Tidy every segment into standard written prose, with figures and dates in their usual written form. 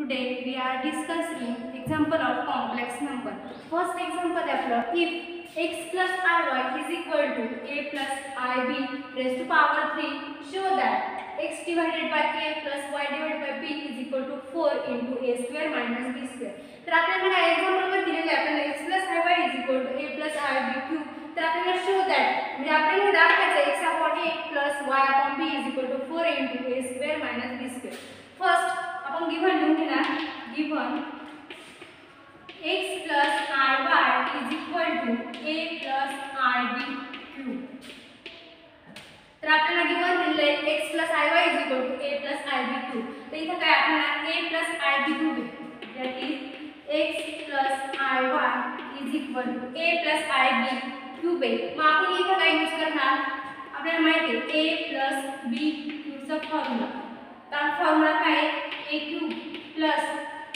Today we are discussing example of complex number. First example आपलं if x plus iy is equal to a plus ib raised to power 3, show that x divided by a plus y divided by b is equal to 4 into a square minus b square. तर आपल्याला या example मध्ये दिलेले आपल्याला x plus iy is equal to a plus ib cube. तर आपल्याला show that म्हणजे आपल्याला दाखवायचं x upon a plus y upon b is equal to 4 into a square minus b square. First आपण गिवन लिहून घेणार given x plus iy is equal to a plus ib cube. तर आपल्याला given दिलेले x plus iy is equal to a plus ib cube. तर इथे काय आपल्याला a plus ib cube आहे, that is x plus iy is equal to a plus ib cube आहे. मग आपण इथे काय यूज करणार, आपल्याला माहिती आहे a plus b cube चा फॉर्म्युला. तर फॉर्म्युला काय आहे, a cube plus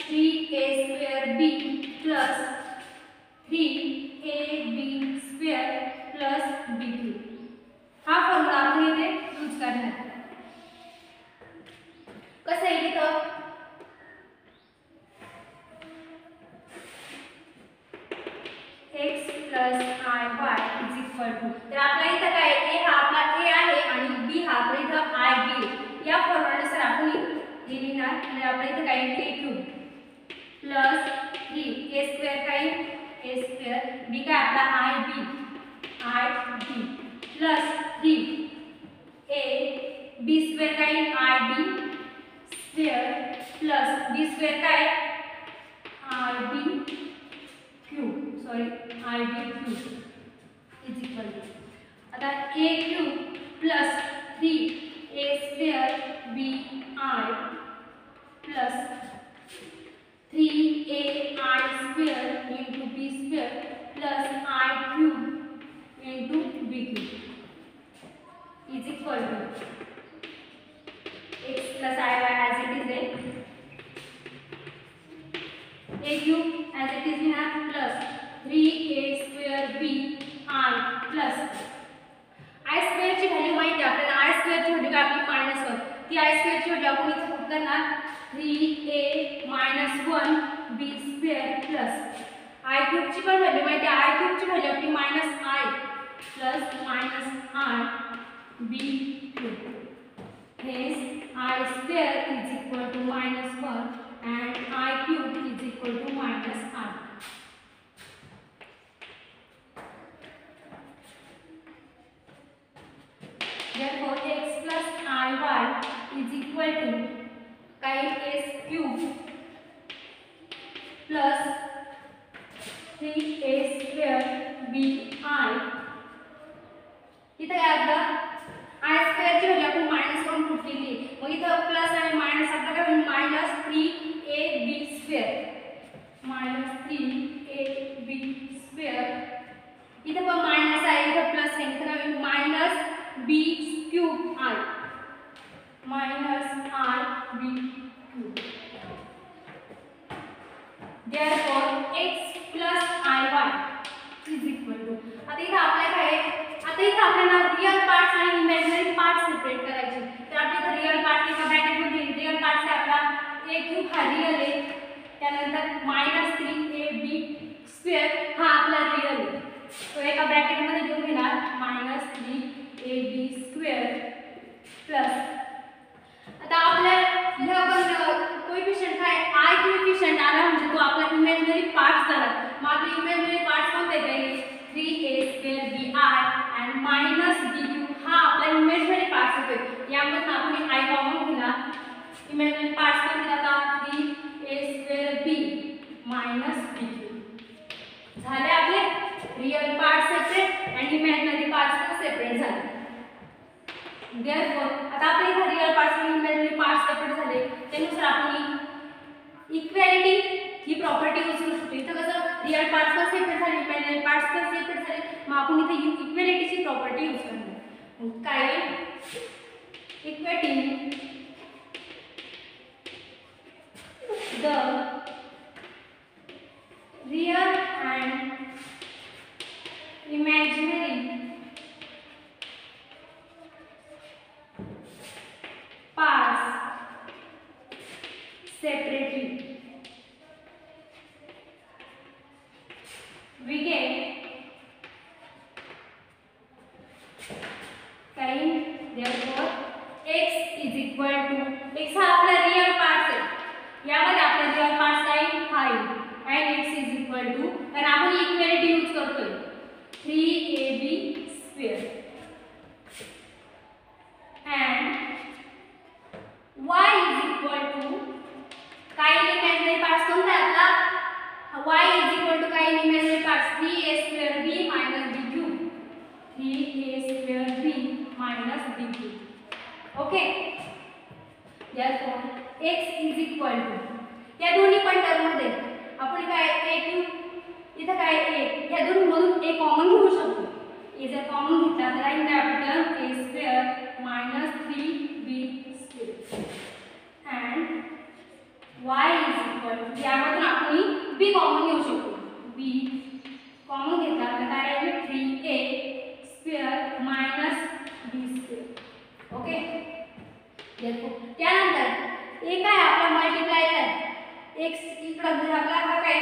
3a square b plus 3ab square plus b cube. हा फॉर्म्युला आपण इथे यूज करणार. कसं आहे इथं x plus iy is equal to, तर आपल्या इथं काय a हा आपला a आहे आणि b हा आपला इथं ib. या फॉर्म्युलानुसार आपण हे लिहिणार. म्हणजे आपल्या इथं काय a cube plus 3a square काय a square, b काय आपला ib plus 3a b square काय ib square plus b square काय ib cube, sorry ib cube is equal to, आता a cube plus 3a square b I plus 3ai square into b square plus I cube into b cube is equal to x plus iy as it is a cube as it is in r plus 3a square b I plus I square ची value माहिती आहे आपल्याला. I square ची value काय आपली -1. ती I square ची value आपण इथे पुट करणार 3a - 1 b square plus I cube ची पण व्हॅल्यू माहिती आहे. I cube ची व्हॅल्यू आपली -i plus -i b cube. Hence I square is equal to -1 and I cube is equal to -i. Therefore x plus iy is equal to काय s cube plus 3a square b I. इथे काय आपलं I square ची value आपण -1 put केली. मग इथं plus आणि मायनस आपलं काय होईल -3ab square -3ab square. इथं पण मायनस आहे, इथं प्लस आहे, इथं काय होईल -b cube I -ib cube. Therefore x plus iy is equal to, आता इथं आपल्याला काय आहे, आता इथं आपल्याला रियल पार्ट्स आणि इमॅजिनरी पार्ट्स सेपरेट करायचे. तर आपल्या इथं रियल पार्ट एका ब्रॅकेट मध्ये, रियल पार्ट आहे आपला a cube हा रियल आहे, त्यानंतर -3ab स्क्वेअर हा आपला रियल आहे. तो एका ब्रॅकेट मध्ये घेऊन घेणार -3ab स्क्वेअर प्लस, आता आपल्या ह्या पण कोएफिशिएंट काय I कोएफिशिएंट आला म्हणजे तो आपला इमॅजिनरी पार्ट्स झाला. मग आपले इमॅजिनरी पार्ट्स कोणते आहेत, 3a square bi and -b cube हा आपला इमॅजिनरी पार्ट्स होते. यामध्ये आपण I कॉमन घेणार. इमॅजिनरी पार्ट्स कोणते आता 3a square b -b cube झाले. आपले रियल पार्ट्स सेपरेट आणि इमॅजिनरी पार्ट्स सेपरेट झाले. Therefore आता आपले इथे रियल पार्ट्स आणि इमॅजिनरी पार्ट्स सेपरेट झाले. त्यानुसार आपण इक्वॅलिटी ही प्रॉपर्टी यूज करू शकतो. इथे कसं रियल पार्ट्स पण सेपरेट झाले, इमॅजिनरी पार्ट्स पण सेपरेट झाले, मग आपण इथे इक्वॅलिटीची प्रॉपर्टी यूज करणार. काय equating the real and imaginary parts separately. Okay, therefore x is equal to, या दोन्ही पण टर्म मध्ये आपण काय इथं काय या दोन्ही मधून a कॉमन घेऊ शकतो. a जर कॉमन घेतला तर राहील काय आपलं a square minus 3b square and y is equal to, यामधून आपण b कॉमन घेऊ शकतो. b कॉमन घेतला तर काय राहील 3a square minus b square. Okay, त्यानंतर a काय आपला मल्टिप्लाय काय x इकडे जर आपला हा काय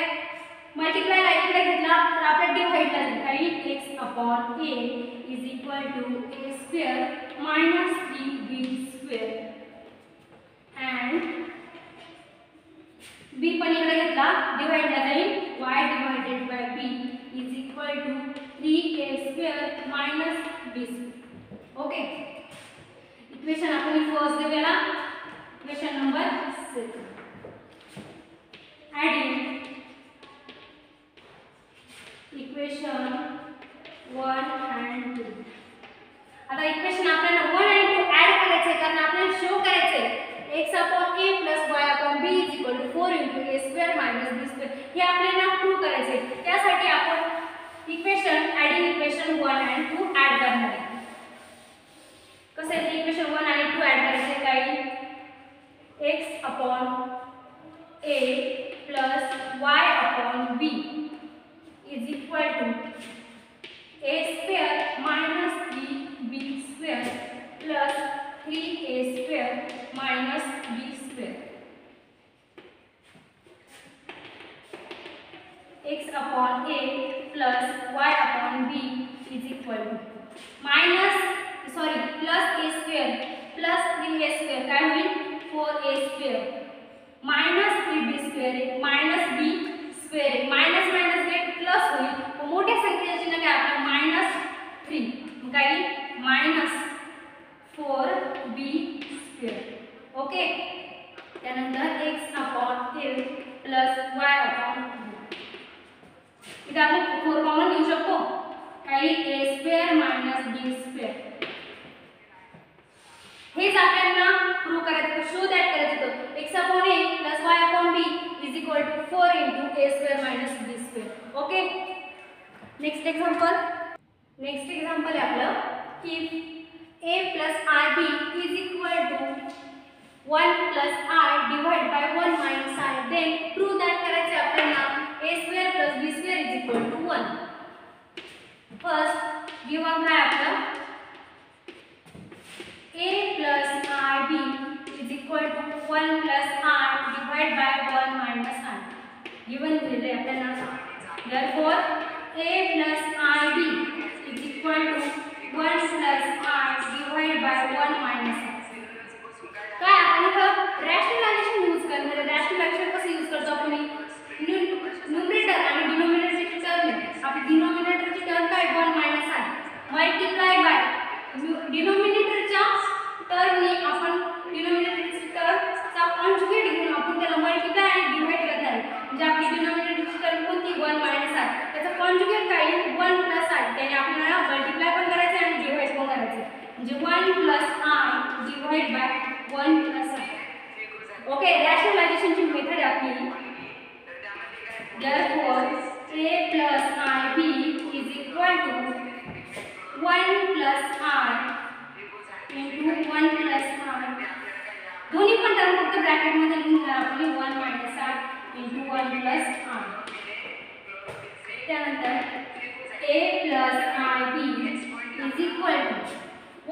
मल्टिप्लाय ला इकडे घेतला तर आपला डिवाइड ला जाईल काही x upon a is equal to a square minus 3b square and b पण इकडे घेतला डिवाइड ला जाईल y divided by b is equal to 3a square minus b square. Okay, equation आपण फर्स्ट दिलेला equation number 6 adding equation 1 and 2. आता equation आपल्याला 1 आणि 2 ऍड करायचे कारण आपल्याला शो करायचे x upon a plus y upon b is equal to 4 into a square minus b square हे आपल्याला प्रूव्ह करायचे. त्यासाठी आपण equation adding equation 1 and 2 add करणार आहे. कसं आहे इक्वेशन 1 आणि 2 ऍड करायचे काही x upon a plus y upon b is equal to a square minus 3b square plus 3a square minus b square. X upon a plus y upon b is equal to plus a square plus 3a square काय होईल 4a square minus 3b square minus b square minus minus get plus होईल मोठ्या संख्येचे चिन्ह काय आपलं minus 3 काय minus 4b square. Okay, त्यानंतर x upon a plus y upon b इथे आपण 4 कॉमन घेऊ शकतो काही a square minus b square. हेच आपल्याला प्रूव्ह करायचं शो दॅट करायचं होतं x upon a plus y upon b is equal to 4 into a square minus b square. Okay, next example आहे आपलं if a plus ib is equal to 1 plus i divide by 1 minus i then prove that करायचे आपल्याला a square plus b square is equal to 1. First given काय आपलं a plus ib is equal to 1 plus I divided by 1 minus I. Given दिले आपल्याला. Therefore, a plus ib is equal to 1 plus I divided by 1 minus I. काय आपण इथं rationalisation use करणार आहे. Rationalisation कसं यूज करतो आपण न्यूमरेटर आणि डिनोमिनेटरची टर्म आपली डिनोमिनेटरची टर्म काय 1 minus I मल्टिप्लाय बाय डिनोमिनेटरच्या टर्मने आपण डिनोमिनेटरची टर्मचा कॉन्जुगेट घेऊन आपण त्याला मल्टिप्लाय आणि डिवाइड करणार आहे. म्हणजे आपली डिनोमिनेटरची टर्म कोणती 1 मायनस आय त्याचा कॉन्जुगेट काय 1 प्लस आय त्याने आपल्याला मल्टिप्लाय पण करायचं आणि डिवाइड पण करायचं म्हणजे 1 plus I divide by 1 plus I. Okay, रॅशनलायझेशनची मेथड आपली therefore a plus ib is equal to 1 plus I into 1 plus I. दोन्ही पण टर्म फक्त ब्रॅकेट मध्ये लिहून घ्या आपली 1 minus I into 1 plus I. त्यानंतर a plus ib is equal to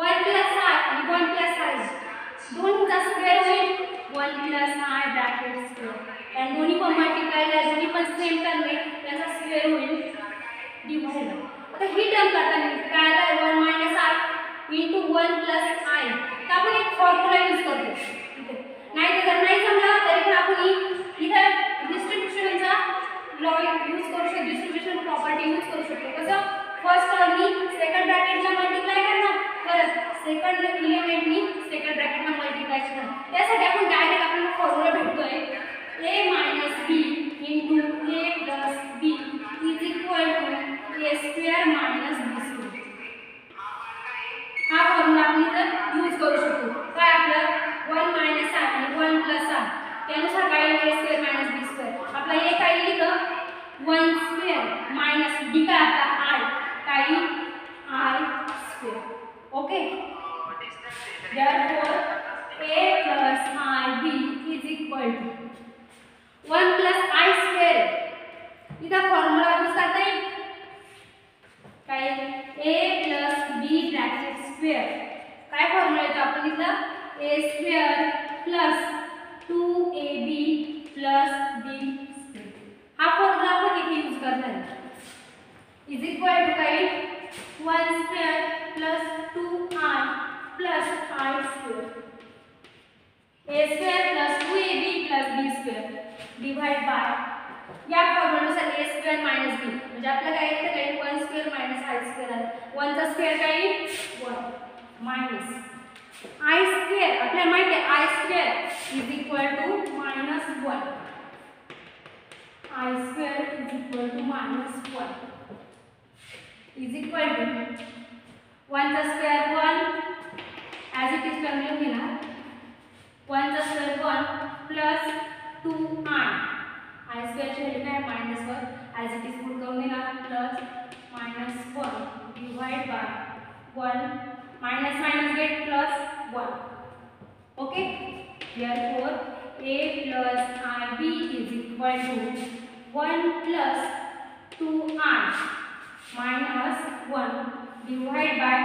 1 plus I आणि 1 plus I दोनचा स्क्वेअर होईल 1 plus I ब्रॅकेट स्क्वेअर आणि दोन्ही पण मल्टिप्लाय ला दोन्ही पण सेम टर्म आहे त्याचा स्क्वेअर होईल डिवाइड. आता ही टर्म करताना काय आला 1 minus I into 1 plus I तर आपण एक फॉर्म्युला यूज करतो. नाही तर नाही जमलं तरी पण आपण इथे डिस्ट्रीब्युशनचा लॉ यूज करू शकतो डिस्ट्रीब्युशन प्रॉपर्टी यूज करू शकतो. कसं फर्स्ट टर्मनी सेकंड ब्रॅकेटला मल्टिप्लाय करणार परत सेकंड एलिमेंटनी सेकंड ब्रॅकेटला मल्टिप्लाय करणार. त्यासाठी आपण डायरेक्ट आपल्याला फॉर्म्युला भेटतोय a minus b into a plus b is equal to a square minus b square. हा फॉर्म्युला आपण इथे use Therefore, a plus ib is equal to 1 plus I square. इधर formula use करते हैं काय a plus b bracket square. काय formula येतो आपण इथला a square plus 2ab plus b square. हा फॉर्म्युला आपण इथे यूज करणार आहे. इज इक्वल टू काय 1 square plus 2i plus i square. a square plus 2ab plus b square divide by या फॉर्म्युलानुसार a स्क्वेअर मायनस b म्हणजे आपल्याला काय येतं काय 1 स्क्वेअर मायनस i स्क्वेअर आहे. 1 चा स्क्वेअर काय 1 मायनस i स्क्वेअर. आपल्याला माहिती आहे i square is equal to minus 1. i square is equal to minus 1 is equal to 1 चा स्क्वेअर 1 ॲज इट इज करून घेणार. 1 चा square 1 plus 2i i square ची व्हॅल्यू काय minus 1 as it is put करून घेणार plus minus 1 divide by 1 minus minus gate plus 1. Okay. Therefore a plus ib is equal to 1 plus 2i minus 1 divided by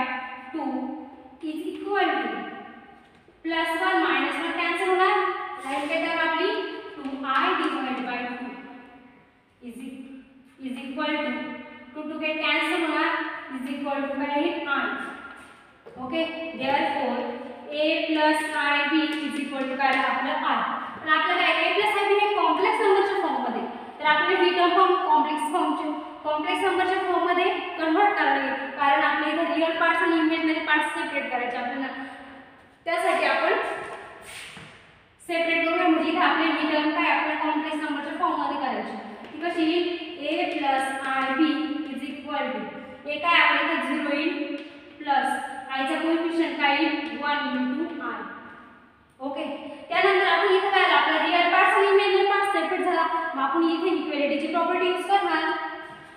2 is equal to plus 1 minus 1 cancel होणार. राहील काय तर आपली 2i divided by 2 is equal to 2 get cancel होणार is equal to काय i. Okay. Therefore a plus ib is equal to काय आपलं i. आणि आपल्याला काय a plus ib हे कॉम्प्लेक्स नंबरच्या फॉर्म मध्ये तर आपल्याला ही टर्म कॉम्प्लेक्स नंबरच्या फॉर्म मध्ये कन्वर्ट करायला लागेल कारण आपल्या इथे रियल पार्ट्स आणि इमॅजिनरी पार्ट्स सेपरेट करायचे आपल्याला. त्यासाठी आपण सेपरेट करूया म्हणजे इथे आपले ही टर्म काय आपल्या कॉम्प्लेक्स नंबरच्या फॉर्म मध्ये करायची. ती कशी a plus ib is equal to a काय आपल्या इथे 0 येईल प्लस i चा कोएफिशिएंट काय येईल 1 into i. ओके. त्यानंतर आपण इथे काय आपला रियल पार्ट्स आणि इमॅजिनरी पार्ट्स सेपरेट झाला. मग आपण इथे इक्वेलिटीची प्रॉपर्टी यूज करणार.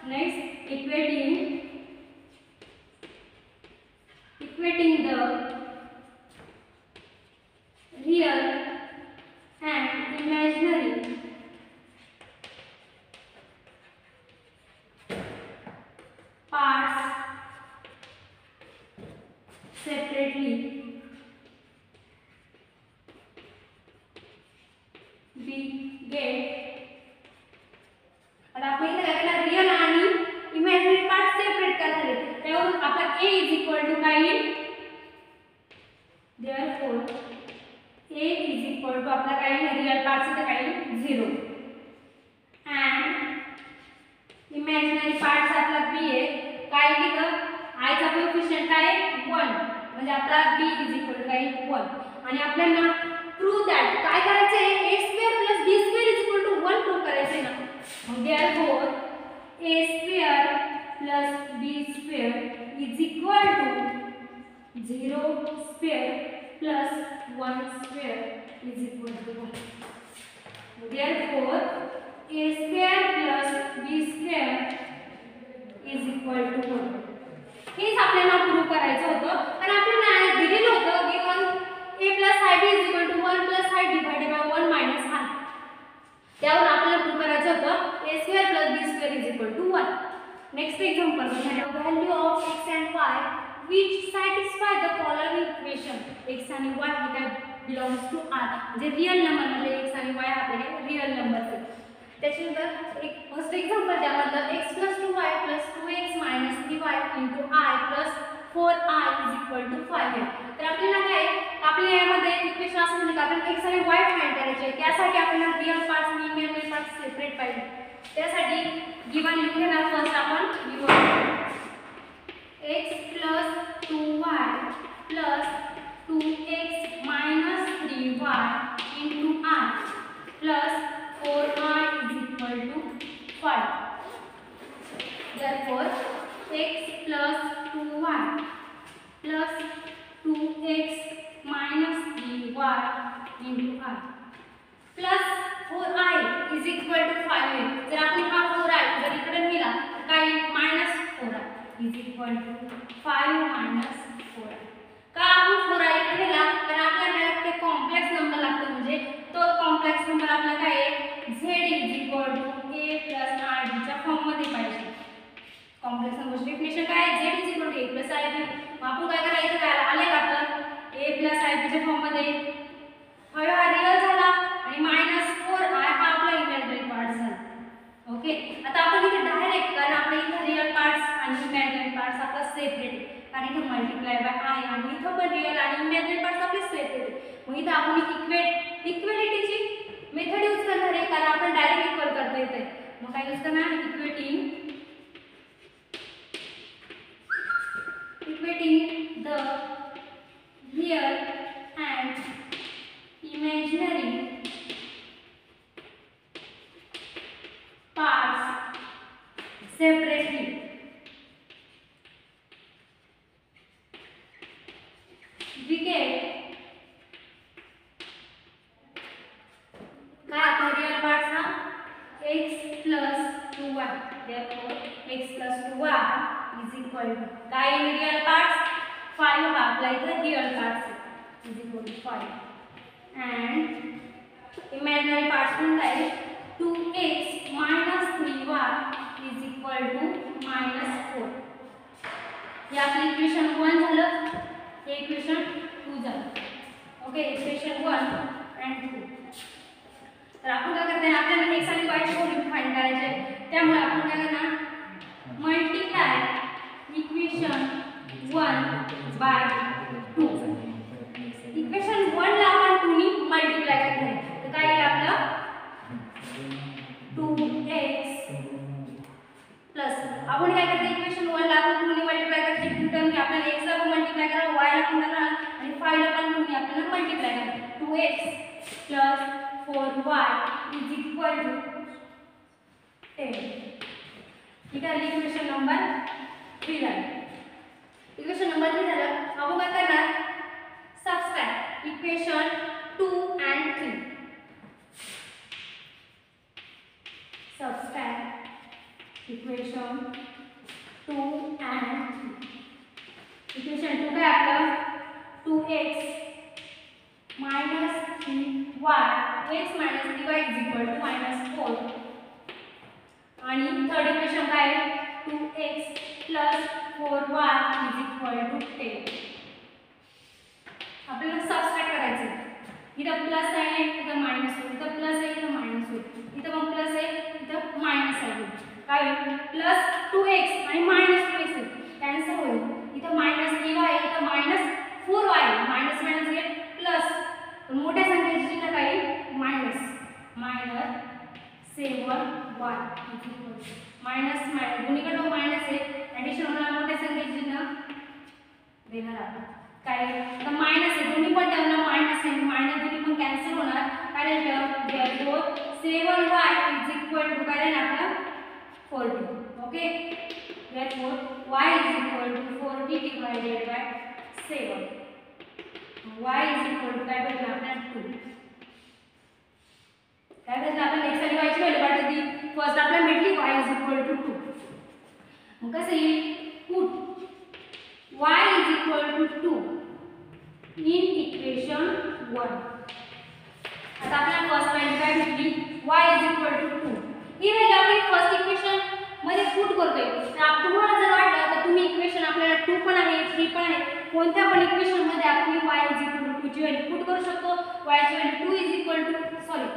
Next equating the real and imaginary parts separately we get. आता आपण इथे काय करणार रियल आणि इमॅजिनरी पार्ट सेपरेट करणार आहे. त्यावरून आपला a इज इक्वल टू काय येईल. Therefore a is equal to आपला काय येईल रियल पार्ट इथे काय येईल 0 अँड इमॅजिनरी पार्ट आपला b आहे काय इथं i चा कोएफिशिएंट काय 1 म्हणजे आपला b इज इक्वल टू काय 1 आणि आपल्याला प्रूव्ह दॅट काय करायचं आहे a square plus b square is equal to 1 prove करायचं आहे ना. मग therefore a square plus b square is equal to 0 square plus 1 square is equal to 1. Therefore a square plus b square is equal to 1. हेच आपल्याला prove करायचं होतं आणि आपल्याला दिलेलं होतं given a plus ib is equal to 1 plus i divided by 1 minus i. त्यावर आपल्याला प्रूव्ह करायचं होतं a square plus b square is equal to 1. Next example मध्ये value of x and y which satisfy the following equation. x आणि y हे काय belongs to r म्हणजे real number म्हणजे x आणि y आपले रियल नंबर्स आहेत. त्याच्यानंतर एक फर्स्ट एक्झाम्पल त्यामधलं x + 2y + 2x - 3y * i + 4i = 5 आहे. तर आपल्याला काय आपल्या यामध्ये इक्वेशन असं म्हणजे का आपल्याला x आणि y फाइंड करायचे. त्यासाठी आपल्याला रियल पार्ट्स आणि इमॅजिनरी पार्ट्स सेपरेट पाहिजे. त्यासाठी गिवन लिहून घेणार फर्स्ट आपण given x + 2y + 2x - 3y * i + 4i = 5. Therefore x + 2y + 2x - 3y * i plus 4i is equal to 5 आहे. जर आपण हा 4i जर इकडे नेला तर काय -4i is equal to 5 - 4i. का आपण 4i इकडे नेला इमॅजिनरीच्या फॉर्ममध्ये 5 हा रिअल झाला आणि -4i हा आपला इमॅजिनरी पार्ट झाला. ओके, आता आपण इथे डायरेक्ट, कारण आपल्या इथे रिअल पार्ट्स आणि इमॅजिनरी पार्ट्स आपला सेपरेट आहे, कारण इथे मल्टिप्लाय बाय आहे आणि इथं पण रिअल आणि इमॅजिनरी पार्ट्स आपले सेपरेट आहे. मग इथं आपण इक्वेलिटीची मेथड यूज करणार आहे, कारण आपण डायरेक्ट इक्वल करता येते. मग काय यूज करणार? Equating the real and imaginary parts separately. We get काय आता रियल पार्ट्स ना x plus 2y, therefore x plus 2y is equal to काय रियल पार्ट्स 5 हा आपला इथे real parts is equal to 5 and imaginary parts कोणता आहे 2x minus 3y is equal to -4. हे आपलं इक्वेशन 1 झालं, हे इक्वेशन 2 झालं. Okay, equation 1 and 2. तर आपण काय करते, आपल्याला x आणि y ची व्हॅल्यू फाइंड करायची आहे, त्यामुळे आपण काय करणार मल्टिप्लाय इक्वेशन 1 बाय 2. इक्वेशन 1 ला आपण 2 नी मल्टिप्लाय करणार आहे, तर काय येईल आपलं 2x प्लस आपण काय करते इक्वेशन 1 ला आपण 2 नी मल्टिप्लाय करते, 2 टर्म आपल्याला x ला पण मल्टिप्लाय करा, y ला पण करा आणि 5 ला पण 2 नी आपल्याला मल्टिप्लाय करा. 2x plus 4y is equal to 10. ठीक आहे, इक्वेशन नंबर 3 झालं. इक्वेशन नंबर 3 झालं. आपण काय करणार subtract equation 2 and 3. Subtract equation 2 and 3. Equation 2 काय आपलं 2x minus 3y, x minus 3y is equal to -4. आणि थर्ड इक्वेशन काय आहे 2x plus 4y is equal to 10. आपल्याला सबट्रॅक्ट करायचं आहे. इथं प्लस आहे, इथं मायनस होईल, इथं प्लस आहे, इथं मायनस होईल, इथं पण प्लस आहे, इथं मायनस आहे. काय होईल प्लस 2x आणि मायनस 2x कॅन्सल होईल. इथं -3y आहे, इथं -4y आहे, मायनस मायनस गेट प्लस, मोठ्या संख्येची चिन्ह काय मायनस 7y मायनस मायनस दोन्हीकडे मायनस आहे, ऍडिशन होणार मोठ्या संख्येची चिन्ह देणार आपण काय आता मायनस आहे, दोन्ही पण टर्मला मायनस आहे, मायनस दोन्ही पण कॅन्सल होणार, कारण therefore 7y is equal to काय आपला 40. Okay, therefore y is equal to 40 divided by 7. y is equal to काय भेटलं आपल्याला 2. काय भेटलं आपल्याला x आणि y ची व्हॅल्यू काढली. फर्स्ट आपल्याला भेटली y is equal to 2. मग कसं येईल put y is equal to 2 in equation 1. आता आपल्याला फर्स्ट व्हॅल्यू काय भेटली y is equal to 2. He value आपण फर्स्ट इक्वेशन मध्ये पुट करतोय. तर तुम्हाला जर वाटलं तर तुम्ही इक्वेशन आपल्याला 2 पण आहे 3 पण आहे, कोणत्या पण इक्वेशन मध्ये आपण y is equal to 2 ची व्हॅल्यू पुट करू शकतो. y ची value 2 is equal to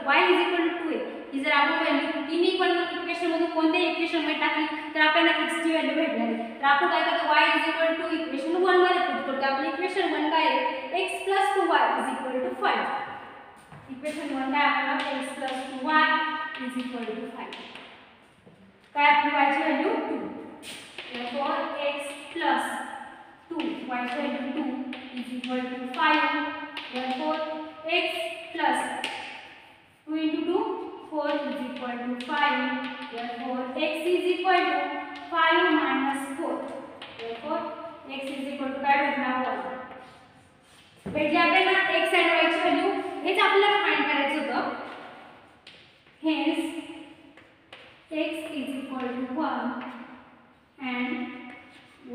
y is equal to 2 आहे. ही जर आपण व्हॅल्यू तिन्ही पण इक्वेशन मध्ये कोणत्याही इक्वेशन मध्ये टाकली तर आपल्याला x ची व्हॅल्यू भेटणार आहे. तर आपण काय करतो y is equal to equation 1 मध्ये पुट करतो. आपलं इक्वेशन 1 काय आहे x plus 2y is equal to 5. Equation 1 काय आपल्याला x plus 2y is equal to 5. काय आपली y ची value 2. therefore x plus 2 y ची value 2 is equal to 5. therefore x plus 2 into 2 4 is equal to 5. therefore x is equal to 5 minus 4. therefore x is equal to काय भेटणार 1. भेटली आपल्याला x आणि y ची व्हॅल्यू. हेच आपल्याला फाइंड करायचं होतं. hence x is equal to 1 and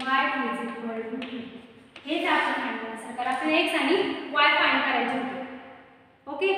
y is equal to 2. हेच आपण फाइंड करायचं. तर आपल्याला x आणि y फाइंड करायचे होते. ओके,